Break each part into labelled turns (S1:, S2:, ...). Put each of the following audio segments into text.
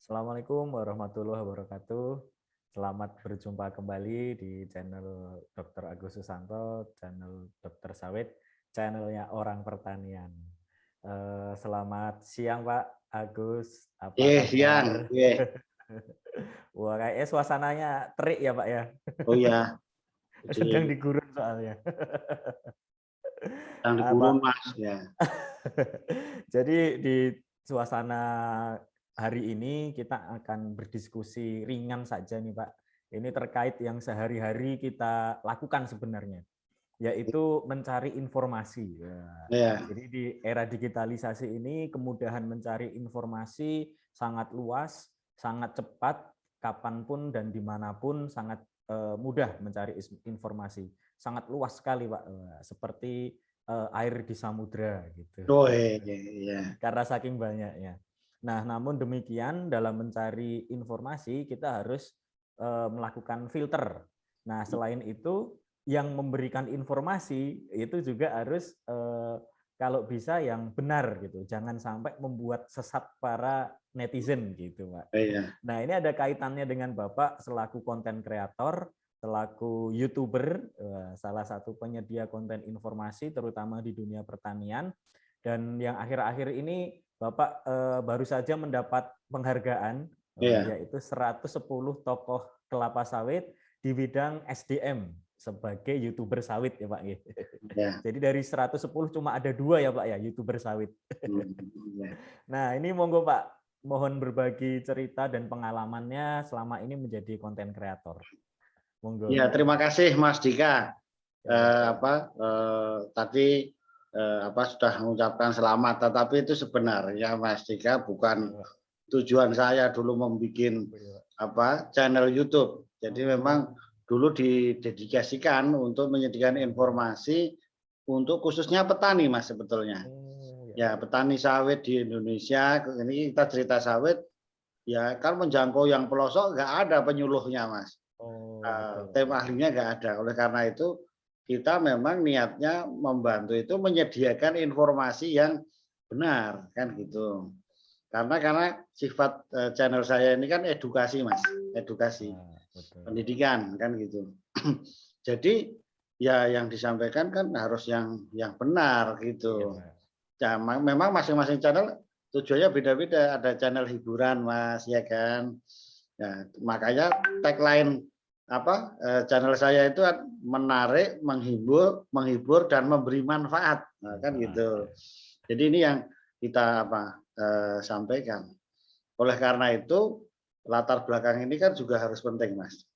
S1: Assalamualaikum warahmatullahi wabarakatuh. Selamat berjumpa kembali di channel Dr. Agus Susanto, channel Dr. Sawit, channelnya Orang Pertanian. Selamat siang Pak Agus, apa
S2: Siang.
S1: kabar? Wah, kayaknya suasananya terik ya Pak ya.
S2: Oh ya,
S1: Sedang
S2: jadi
S1: di gurun soalnya.
S2: sedang di
S1: Pak,
S2: gurun Mas ya.
S1: jadi di suasana hari ini kita akan berdiskusi ringan saja nih Pak. Ini terkait yang sehari-hari kita lakukan sebenarnya, yaitu mencari informasi. Ya.
S2: Ya,
S1: Jadi di era digitalisasi ini kemudahan mencari informasi sangat luas, sangat cepat, kapanpun dan dimanapun sangat mudah mencari informasi. Sangat luas sekali Pak, seperti air di samudra gitu.
S2: oh ya.
S1: Karena saking banyaknya. Nah, namun demikian dalam mencari informasi kita harus melakukan filter. Nah, selain itu yang memberikan informasi itu juga harus kalau bisa yang benar gitu. Jangan sampai membuat sesat para netizen gitu, Pak.
S2: Ya.
S1: Nah, ini ada kaitannya dengan Bapak selaku konten kreator, selaku YouTuber, salah satu penyedia konten informasi terutama di dunia pertanian. Dan yang akhir-akhir ini Bapak baru saja mendapat penghargaan, yaitu 110 tokoh kelapa sawit di bidang SDM sebagai YouTuber sawit ya Pak.
S2: Ya.
S1: Jadi dari 110 cuma ada 2 ya Pak ya YouTuber sawit.
S2: Ya.
S1: Nah ini monggo Pak, mohon berbagi cerita dan pengalamannya selama ini menjadi konten kreator. Monggo.
S2: Ya, terima kasih Mas Dika.
S1: Ya.
S2: Tadi sudah mengucapkan selamat, tetapi itu sebenarnya Mas Dika bukan
S1: Ya,
S2: tujuan saya dulu membuat channel YouTube. Jadi memang dulu didedikasikan untuk menyediakan informasi untuk khususnya petani Mas sebetulnya. Ya, petani sawit di Indonesia, ini kita cerita sawit, ya kan menjangkau yang pelosok nggak ada penyuluhnya Mas. Tim ahlinya nggak ada. Oleh karena itu kita memang niatnya membantu itu menyediakan informasi yang benar kan gitu. Karena sifat channel saya ini kan edukasi Mas, edukasi, pendidikan kan gitu. Jadi ya yang disampaikan kan harus yang benar gitu. Ya, memang masing-masing channel tujuannya beda-beda. Ada channel hiburan Mas ya kan. Ya, makanya tagline channel saya itu menarik, menghibur dan memberi manfaat. Nah, kan gitu. Jadi ini yang kita sampaikan. Oleh karena itu latar belakang ini kan juga harus penting Mas.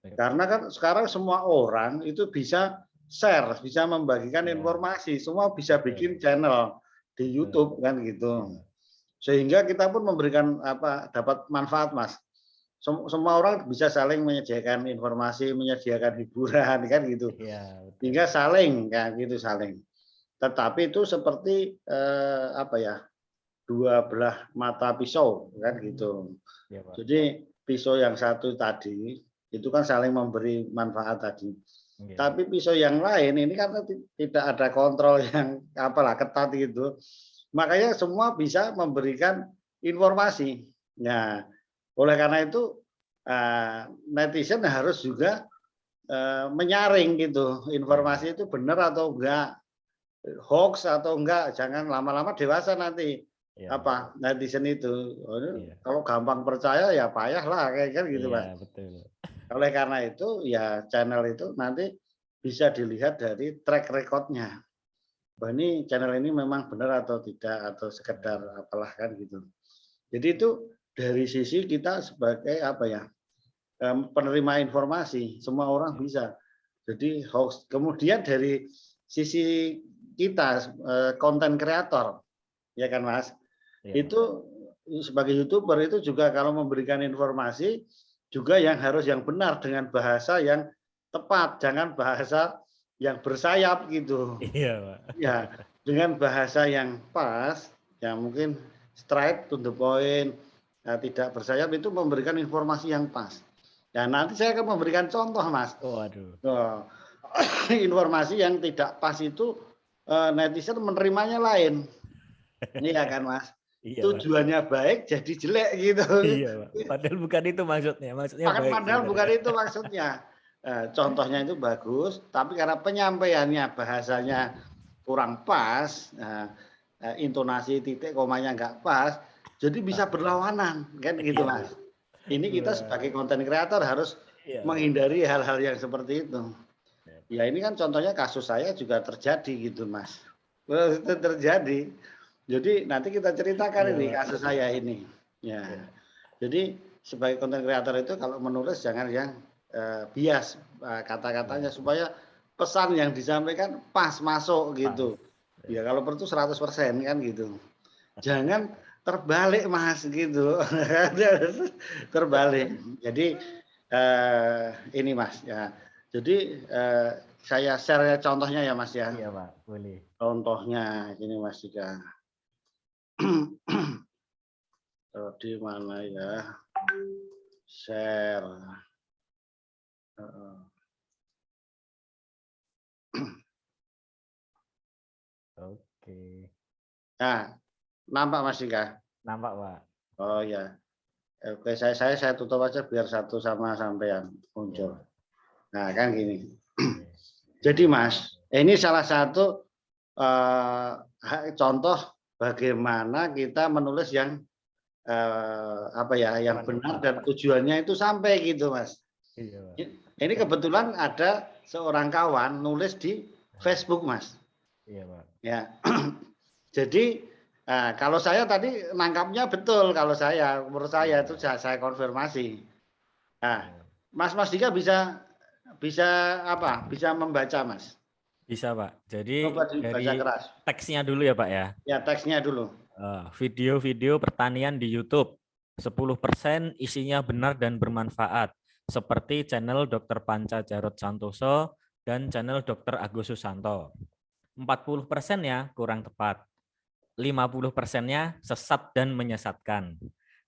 S2: Karena kan sekarang semua orang itu bisa share, bisa membagikan informasi, semua bisa bikin channel di YouTube kan gitu. Sehingga kita pun memberikan dapat manfaat Mas. Semua orang bisa saling menyediakan informasi, menyediakan hiburan kan gitu. Hingga saling kan gitu saling. Tetapi itu seperti dua belah mata pisau kan gitu. Jadi pisau yang satu tadi itu kan saling memberi manfaat tadi. Tapi pisau yang lain ini kan tidak ada kontrol yang ketat gitu. Makanya semua bisa memberikan informasi. Nah, oleh karena itu netizen harus juga menyaring gitu informasi itu benar atau enggak, hoax atau enggak. Jangan lama-lama dewasa nanti netizen itu. Kalau gampang percaya ya payah lah kayak gitu Pak. Oleh karena itu ya channel itu nanti bisa dilihat dari track recordnya. Bahwa ini channel ini memang benar atau tidak atau sekedar apalah kan gitu. Jadi itu dari sisi kita sebagai penerima informasi, semua orang bisa. Jadi hoax. Kemudian dari sisi kita konten kreator, ya kan Mas, itu sebagai YouTuber itu juga kalau memberikan informasi juga harus yang benar dengan bahasa yang tepat, jangan bahasa yang bersayap gitu.
S1: Iya, Pak.
S2: Ya, dengan bahasa yang pas, yang mungkin straight to the point, tidak bersayap itu memberikan informasi yang pas. Ya, nanti saya akan memberikan contoh, Mas.
S1: Waduh.
S2: Informasi yang tidak pas itu netizen menerimanya lain. Iya kan, Mas?
S1: Iya, Pak.
S2: tujuannya baik jadi jelek gitu.
S1: Iya, Pak. Padahal bukan itu maksudnya. Maksudnya baik
S2: Padahal bukan
S1: sebenarnya.
S2: itu maksudnya. Contohnya itu bagus, tapi karena penyampaiannya bahasanya kurang pas, intonasi titik komanya nggak pas, jadi bisa berlawanan kan gitu
S1: Iya.
S2: Mas. Ini kita sebagai konten kreator harus
S1: Iya, Pak.
S2: menghindari hal-hal yang seperti itu. Ya ini kan contohnya kasus saya juga terjadi gitu Mas. Itu terjadi. Jadi nanti kita ceritakan
S1: Iya,
S2: ini
S1: Pak.
S2: kasus saya ini. Ya.
S1: Iya.
S2: Jadi sebagai konten kreator itu kalau menulis jangan yang bias kata-katanya supaya pesan yang disampaikan pas masuk gitu. Ya kalau perlu 100% kan gitu. Jangan terbalik Mas gitu. Terbalik. Jadi ini Mas ya. Jadi saya share contohnya ya Mas ya.
S1: Iya, Pak. Boleh.
S2: Contohnya ini Mas Dika. Di mana ya? Share.
S1: Oke.
S2: Nah, nampak Mas Dika?
S1: Nampak, Pak.
S2: Oh ya. Oke, saya tutup aja biar satu sama sampean muncul. Nah, kan gini. Jadi Mas, ini salah satu contoh bagaimana kita menulis yang yang benar dan tujuannya itu sampai gitu Mas.
S1: Iya, Pak.
S2: Ini kebetulan ada seorang kawan nulis di Facebook Mas.
S1: Iya, Pak.
S2: Ya. Jadi kalau saya tadi nangkapnya betul kalau saya menurut saya itu saya konfirmasi. Nah, Mas Dika bisa apa? Bisa membaca Mas.
S1: Bisa, Pak. Jadi
S2: Coba dibaca
S1: dari
S2: keras.
S1: teksnya dulu ya, Pak ya.
S2: Ya, teksnya dulu.
S1: Video-video pertanian di YouTube 10% isinya benar dan bermanfaat, seperti channel Dr. Panca Jarot Santoso dan channel Dr. Agus Susanto. 40%-nya kurang tepat. 50%-nya sesat dan menyesatkan.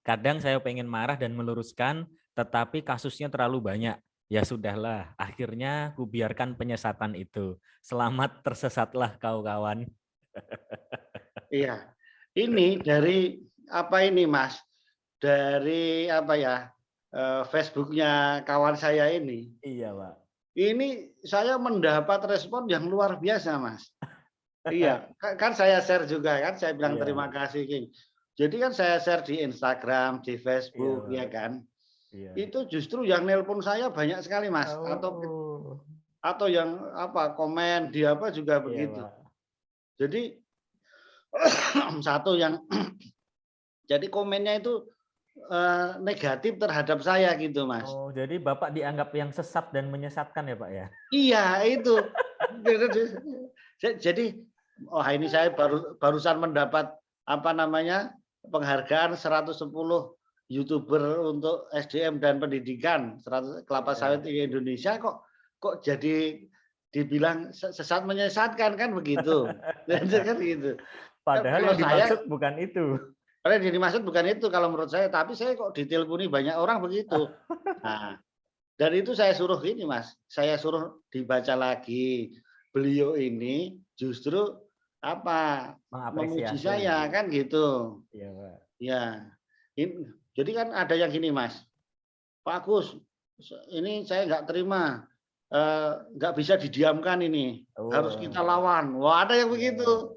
S1: Kadang saya pengen marah dan meluruskan, tetapi kasusnya terlalu banyak. Ya sudahlah, akhirnya kubiarkan penyesatan itu. Selamat tersesatlah kau kawan.
S2: Iya. Ini dari apa ini Mas? Dari apa ya? Facebooknya kawan saya ini.
S1: Iya, Pak.
S2: Ini saya mendapat respon yang luar biasa, Mas. Iya, kan saya share juga kan, saya bilang terima kasih, King. Jadi kan saya share di Instagram, di Facebook, ya kan. Itu justru yang nelpon saya banyak sekali, Mas. Atau yang apa komen di apa juga begitu. Jadi satu yang jadi komennya itu negatif terhadap saya gitu, Mas.
S1: Oh, jadi Bapak dianggap yang sesat dan menyesatkan ya, Pak ya?
S2: Iya, itu. Jadi ini saya barusan mendapat apa namanya? Penghargaan 110 YouTuber untuk SDM dan pendidikan 100 kelapa sawit di Indonesia kok jadi dibilang sesat menyesatkan kan begitu. Kan gitu.
S1: Padahal yang dimaksud bukan itu.
S2: Yang dimaksud bukan itu kalau menurut saya, tapi saya kok diteleponi banyak orang begitu. Nah, dan itu saya suruh gini Mas, saya suruh dibaca lagi. Beliau ini justru apa memuji saya kan gitu.
S1: Iya, Pak.
S2: Ya, jadi kan ada yang gini Mas, Pak Agus, ini saya nggak terima, nggak bisa didiamkan ini, harus kita lawan. Wah ada yang begitu.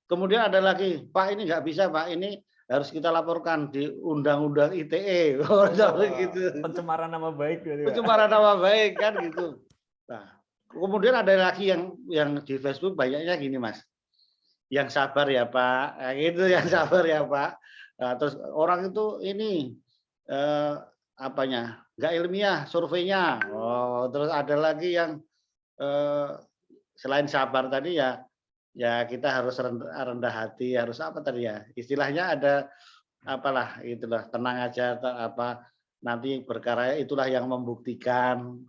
S2: Kemudian ada lagi, Pak ini nggak bisa Pak, ini harus kita laporkan di Undang-Undang ITE. Gitu.
S1: Pencemaran nama baik.
S2: Pencemaran nama baik kan gitu. Nah, kemudian ada lagi yang di Facebook banyaknya gini Mas, yang sabar ya Pak, gitu yang sabar ya Pak. Nah, terus orang itu ini nggak ilmiah surveinya. Oh, terus ada lagi yang selain sabar tadi ya kita harus rendah hati, harus apa tadi ya? Istilahnya ada apalah itulah, tenang aja nanti perkara itulah yang membuktikan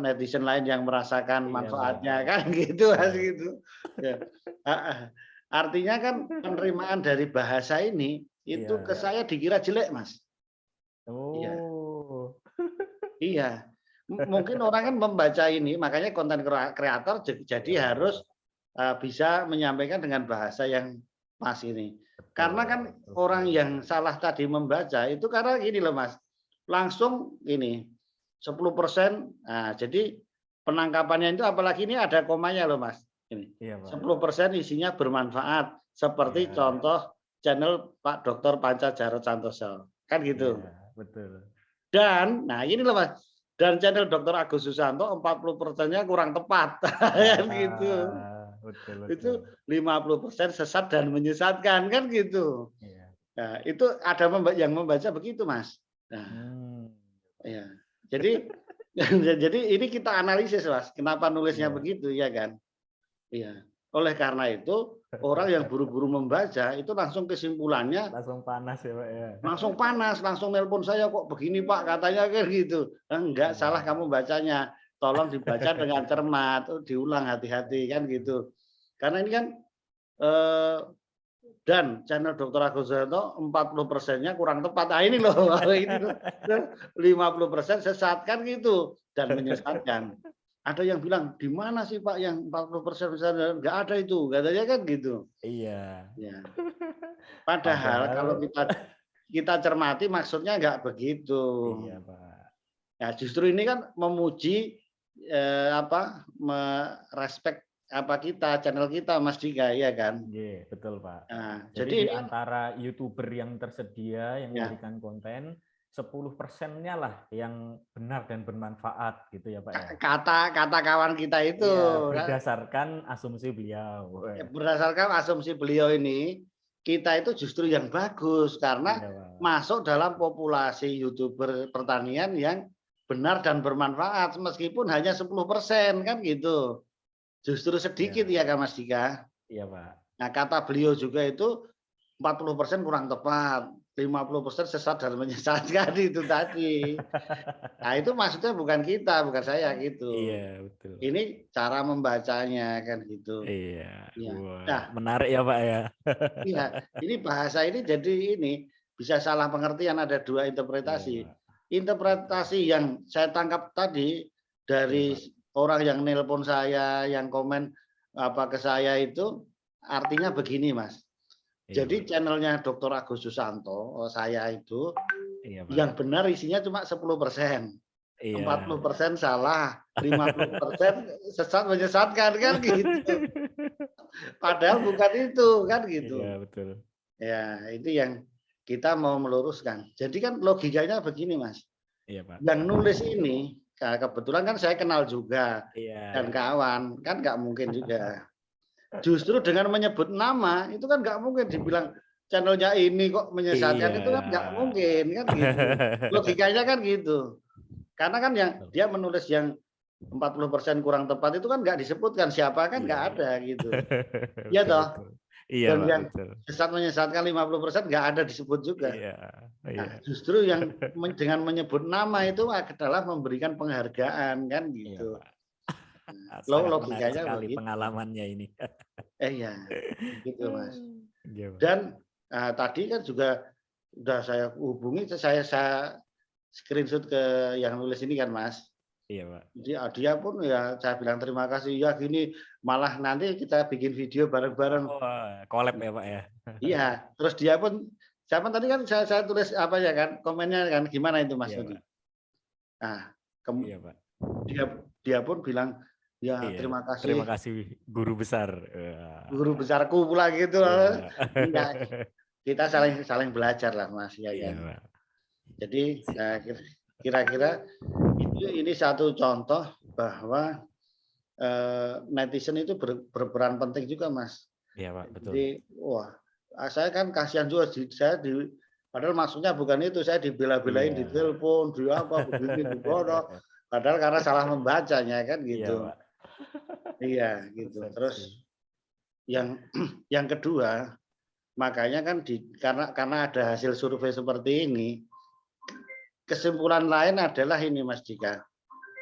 S2: netizen lain yang merasakan manfaatnya kan gitu Mas gitu. Ya. Artinya kan penerimaan dari bahasa ini itu ke saya dikira jelek Mas.
S1: Oh.
S2: Iya. Mungkin orang kan membaca ini, makanya konten kreator jadi harus bisa menyampaikan dengan bahasa yang pas ini. Karena kan orang yang salah tadi membaca itu karena gini loh Mas, langsung ini 10%. Nah, jadi penangkapannya itu apalagi ini ada komanya loh Mas. Ini
S1: Iya, Pak.
S2: 10% isinya bermanfaat seperti
S1: Iya.
S2: contoh channel Pak Dr. Panca Jarot Santoso. Kan gitu.
S1: Iya, betul.
S2: Dan nah ini loh Mas. Dan channel Dr. Agus Susanto 40%-nya kurang tepat. Kan gitu.
S1: Betul,
S2: Itu
S1: betul.
S2: 50% sesat dan menyesatkan kan gitu.
S1: Iya.
S2: Nah, itu ada yang membaca begitu, Mas. Nah, ya. Jadi jadi ini kita analisis, Mas. Kenapa nulisnya
S1: Iya.
S2: begitu, ya kan? Iya. Oleh karena itu, orang yang buru-buru membaca itu langsung kesimpulannya
S1: Langsung panas ya, Pak ya.
S2: langsung panas, langsung nelpon saya kok begini Pak, katanya kan gitu. Enggak, salah kamu bacanya. Tolong dibaca dengan cermat, diulang hati-hati kan gitu. Karena ini kan dan channel Dr. Agus Susanto 40%-nya kurang tepat. Nah ini loh, ini loh. 50% sesat kan gitu dan menyesatkan. Ada yang bilang, di mana sih Pak yang 40% misalnya nggak ada itu, katanya kan gitu.
S1: Iya.
S2: Ya. Padahal kalau kita cermati maksudnya nggak begitu.
S1: Iya, Pak.
S2: Nah, justru ini kan memuji merespek kita channel kita Mas Dika ya kan.
S1: Iya, betul Pak.
S2: Nah,
S1: jadi di antara YouTuber yang tersedia yang memberikan konten 10%-nya lah yang benar dan bermanfaat gitu ya Pak ya.
S2: Kata kawan kita itu
S1: berdasarkan asumsi beliau.
S2: Berdasarkan asumsi beliau ini kita itu justru yang bagus karena masuk dalam populasi YouTuber pertanian yang benar dan bermanfaat meskipun hanya 10% kan gitu. Justru sedikit ya kan Mas Dika?
S1: Iya Pak.
S2: Nah kata beliau juga itu 40% kurang tepat, 50% sesat dan menyesatkan itu tadi. Nah itu maksudnya bukan kita, bukan saya gitu.
S1: Iya betul.
S2: Ini cara membacanya kan gitu.
S1: Iya.
S2: Ya.
S1: Wah,
S2: Nah,
S1: menarik ya Pak ya.
S2: Iya, ini bahasa ini jadi ini bisa salah pengertian, ada dua interpretasi.
S1: Iya,
S2: Interpretasi yang saya tangkap tadi dari orang yang nelpon saya, yang komen ke saya itu artinya begini, Mas. Jadi channelnya Dr. Agus Susanto, saya itu yang benar isinya cuma 10%. 40% salah, 50% sesat menyesatkan kan gitu. Padahal bukan itu kan gitu.
S1: Iya betul.
S2: Ya itu yang kita mau meluruskan. Jadi kan logikanya begini Mas.
S1: Iya Pak.
S2: Yang nulis ini kebetulan kan saya kenal juga dan kawan kan nggak mungkin juga. Justru dengan menyebut nama itu kan nggak mungkin dibilang channelnya ini kok menyesatkan itu kan nggak mungkin kan gitu. Logikanya kan gitu. Karena kan yang dia menulis yang 40% kurang tepat itu kan nggak disebutkan siapa kan nggak ada gitu. Iya toh.
S1: Iya,
S2: dan
S1: Pak,
S2: yang
S1: betul.
S2: sesat menyesatkan 50% nggak ada disebut juga.
S1: Iya.
S2: Nah, justru yang dengan menyebut nama itu adalah memberikan penghargaan kan gitu.
S1: Logikanya sekali begitu. Pengalamannya ini.
S2: Iya, gitu Mas. Dan tadi kan juga udah saya hubungi, saya screenshot ke yang nulis ini kan Mas.
S1: Iya Pak.
S2: Jadi dia pun ya saya bilang terima kasih ya gini malah nanti kita bikin video bareng-bareng.
S1: Oh, collab ya Pak ya.
S2: Iya, terus dia pun siapa tadi kan saya tulis apa ya kan komennya kan gimana itu Mas tadi. Nah,
S1: iya, Pak.
S2: Dia pun bilang ya terima kasih.
S1: Terima kasih guru besar.
S2: Guru besarku pula gitu. Enggak, kita saling belajar lah Mas ya kan. Iya, jadi kira-kira ini satu contoh bahwa netizen itu berperan penting juga Mas. Iya Pak, betul. Jadi wah, saya kan kasihan juga padahal maksudnya bukan itu, saya dibela-belain di telepon, di apa begini dibodoh. Padahal karena salah membacanya kan gitu. Iya gitu. Terus yang kedua, makanya kan karena ada hasil survei seperti ini, kesimpulan lain adalah ini Mas Dika.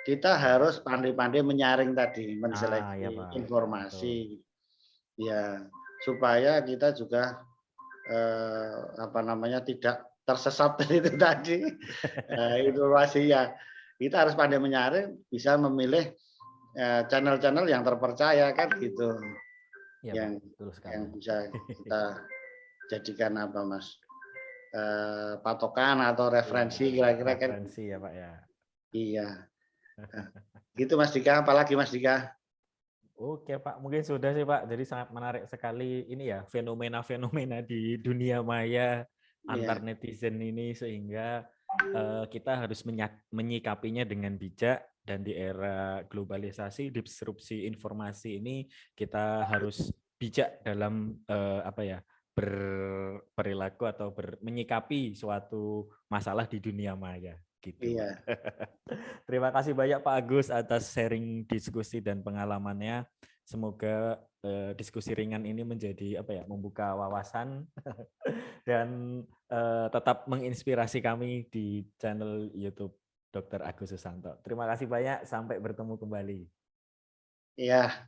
S2: Kita harus pandai-pandai menyaring tadi, menseleksi informasi. Ya, supaya kita juga tidak tersesat itu tadi. Informasi ya. Kita harus pandai menyaring, bisa memilih channel-channel yang terpercaya kan gitu. Ya, yang bisa kita jadikan apa Mas? Patokan atau referensi kira-kira kan.
S1: Referensi ya Pak ya.
S2: Iya. Gitu Mas Dika, apalagi Mas Dika?
S1: Oke Pak, mungkin sudah sih Pak. Jadi sangat menarik sekali ini ya fenomena-fenomena di dunia maya antar
S2: Iya,
S1: netizen ini sehingga kita harus menyikapinya dengan bijak dan di era globalisasi, disrupsi informasi ini kita harus bijak dalam apa ya berperilaku atau menyikapi suatu masalah di dunia maya gitu Pak.
S2: iya,
S1: Terima kasih banyak Pak Agus atas sharing diskusi dan pengalamannya. Semoga diskusi ringan ini menjadi apa ya, membuka wawasan dan tetap menginspirasi kami di channel YouTube Dr. Agus Susanto. Terima kasih banyak, sampai bertemu kembali.
S2: iya.